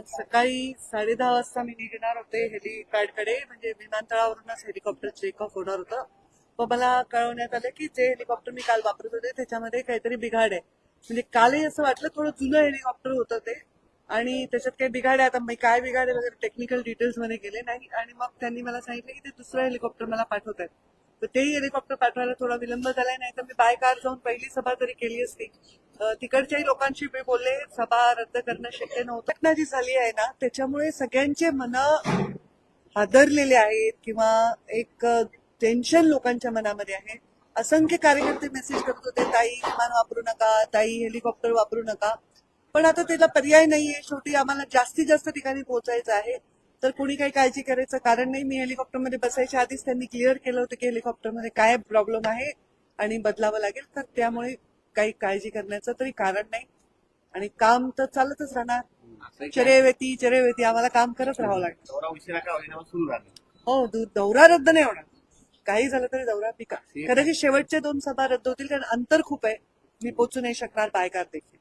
सकाळी 10:30 वाजता मी निघणार होते हेलिपॅडकडे, म्हणजे विमानतळावरूनच हेलिकॉप्टर टेक ऑफ होणार होतं. पण मला कळवण्यात आलं की जे हेलिकॉप्टर मी काल वापरत होते त्याच्यामध्ये काहीतरी बिघाड आहे. म्हणजे कालही असं वाटलं थोडं जुनं हेलिकॉप्टर होतं ते, आणि त्याच्यात काही बिघाड आहे. आता मी काय बिघाड आहे वगैरे टेक्निकल डिटेल्स मध्ये गेले नाही, आणि मग त्यांनी मला सांगितलं की ते दुसरं हेलिकॉप्टर मला पाठवत आहेत. तर तेही हेलिकॉप्टर पाठवायला थोडा विलंब झालाय, नाही तर मी बाय कार जाऊन पहिली सभा तरी केली असती. तिकडच्याही लोकांशी मी बोलले, सभा रद्द करणं शक्य नव्हतं. घटना जी झाली आहे ना त्याच्यामुळे सगळ्यांचे मन हादरलेले आहेत, किंवा एक टेन्शन लोकांच्या मनामध्ये आहे. असंख्य कार्यकर्ते मेसेज करत होते, ताई विमान वापरू नका, ताई हेलिकॉप्टर वापरू नका. पण आता त्याला पर्याय नाहीये, शेवटी आम्हाला जास्तीत जास्त ठिकाणी पोहोचायचं आहे. तर कोणी काही काळजी करायचं कारण नाही. मी हेलिकॉप्टरमध्ये बसायच्या आधीच त्यांनी क्लिअर केलं होतं की हेलिकॉप्टरमध्ये काय प्रॉब्लेम आहे आणि बदलावं लागेल. तर त्यामुळे काही काळजी करण्याचं तरी कारण नाही, आणि काम तर चालतच राहणार. चरेवेती आम्हाला काम करत राहावं लागेल. दौरा उशिरा का होईना सुरू झाला. हो, दौरा रद्द नाही होणार. काही झालं तरी दौरा पिका. कदाचित शेवटच्या 2 सभा रद्द होतील, कारण अंतर खूप आहे. मी पोचू नाही शकणार बाय कार देखील.